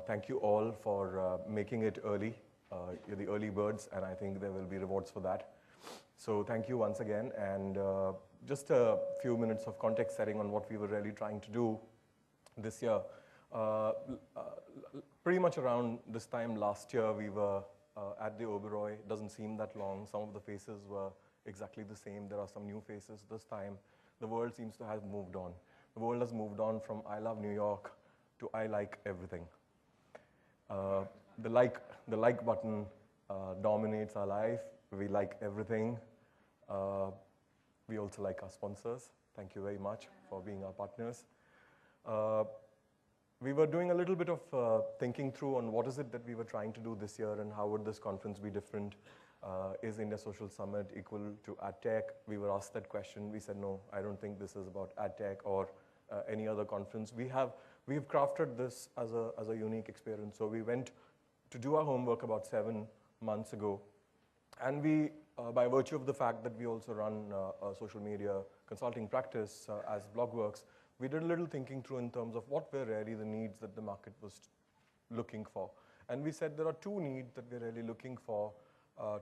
Thank you all for making it early. You're the early birds, and I think there will be rewards for that. So thank you once again, and just a few minutes of context setting on what we were really trying to do this year. Pretty much around this time last year, we were at the Oberoi. It doesn't seem that long. Some of the faces were exactly the same. There are some new faces this time. The world seems to have moved on. The world has moved on from I love New York to I like everything. The like button dominates our life. We like everything. We also like our sponsors. Thank you very much for being our partners. We were doing a little bit of thinking through on what is it that we were trying to do this year and how would this conference be different. Is IndiaSocial Summit equal to AdTech? We were asked that question. We said, no, I don't think this is about AdTech or any other conference. We've crafted this as a unique experience. So we went to do our homework about 7 months ago. And we, by virtue of the fact that we also run a social media consulting practice as Blogworks, we did a little thinking through in terms of what were really the needs that the market was looking for. And we said there are 2 needs that we're really looking for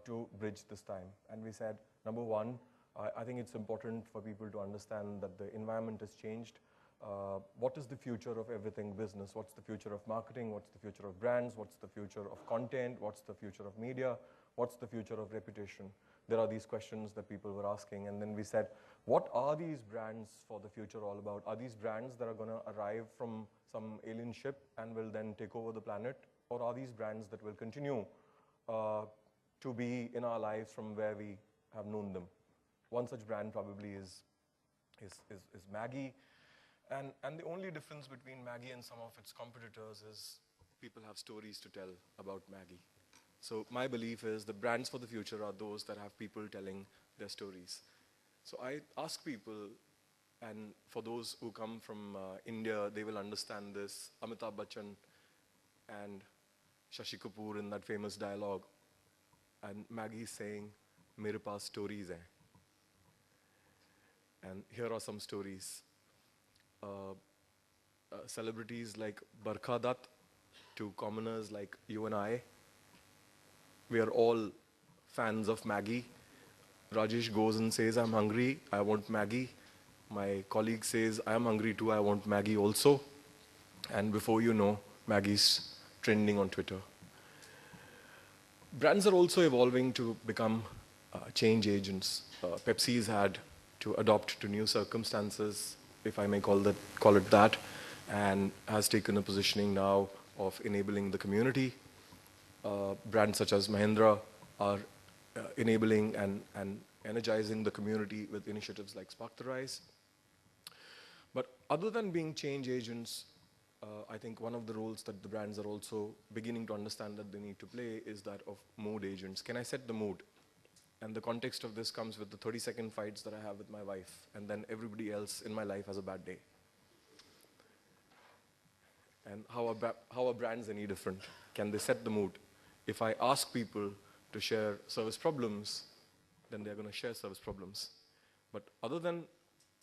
to bridge this time. And we said, number 1, I think it's important for people to understand that the environment has changed. What is the future of everything business? What's the future of marketing? What's the future of brands? What's the future of content? What's the future of media? What's the future of reputation? There are these questions that people were asking. And then we said, what are these brands for the future all about? Are these brands that are going to arrive from some alien ship and will then take over the planet? Or are these brands that will continue to be in our lives from where we have known them? One such brand probably is Maggi. And the only difference between Maggi and some of its competitors is people have stories to tell about Maggi. So my belief is the brands for the future are those that have people telling their stories. So I ask people, and for those who come from India, they will understand this. Amitabh Bachchan and Shashi Kapoor in that famous dialogue. And Maggi is saying, "Mere paas stories hai." And here are some stories. Celebrities like Barkha Dutt to commoners like you and I. We are all fans of Maggi. Rajesh goes and says, I'm hungry, I want Maggi. My colleague says, I am hungry too, I want Maggi also. And before you know, Maggi's trending on Twitter. Brands are also evolving to become change agents. Pepsi's had to adopt to new circumstances, if I may call it that, and has taken a positioning now of enabling the community. Brands such as Mahindra are enabling and energizing the community with initiatives like Spark the Rise. But other than being change agents, I think one of the roles that the brands are also beginning to understand that they need to play is that of mood agents. Can I set the mood? And the context of this comes with the 30-second fights that I have with my wife, and then everybody else in my life has a bad day. And how are brands any different? Can they set the mood? If I ask people to share service problems, then they're going to share service problems. But other than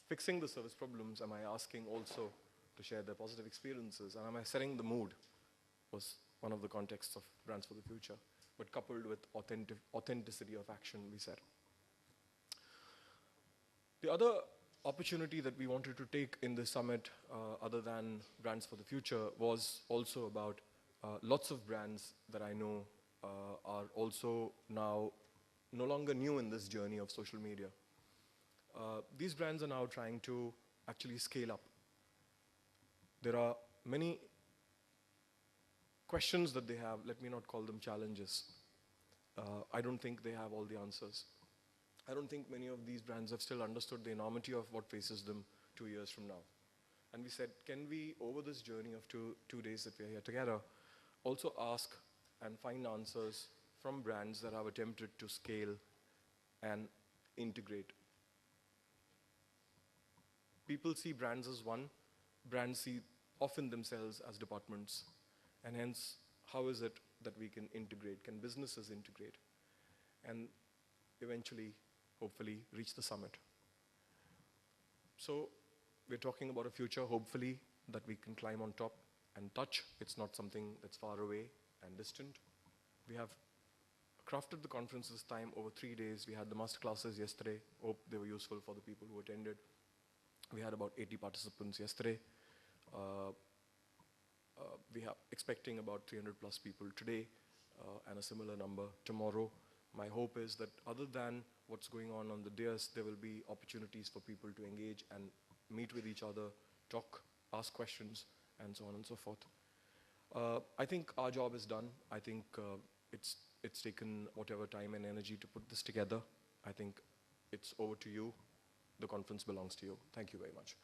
fixing the service problems, am I asking also to share their positive experiences? And am I setting the mood? Was one of the contexts of Brands for the Future, but coupled with authenticity of action, we said. The other opportunity that we wanted to take in this summit, other than Brands for the Future, was also about lots of brands that I know are also now no longer new in this journey of social media. These brands are now trying to actually scale up. There are many questions that they have, let me not call them challenges. I don't think they have all the answers. I don't think many of these brands have still understood the enormity of what faces them 2 years from now. And we said, can we, over this journey of two days that we're here together, also ask and find answers from brands that have attempted to scale and integrate. People see brands as one. Brands see often themselves as departments. And hence, how is it that we can integrate? Can businesses integrate? And eventually, hopefully, reach the summit. So we're talking about a future, hopefully, that we can climb on top. and touch. It's not something that's far away and distant. We have crafted the conference this time over 3 days. We had the master classes yesterday. Hope they were useful for the people who attended. We had about 80 participants yesterday. We are expecting about 300 plus people today and a similar number tomorrow. My hope is that other than what's going on the dais, there will be opportunities for people to engage and meet with each other, talk, ask questions, and so on and so forth. I think our job is done. I think it's taken whatever time and energy to put this together. I think it's over to you. The conference belongs to you. Thank you very much.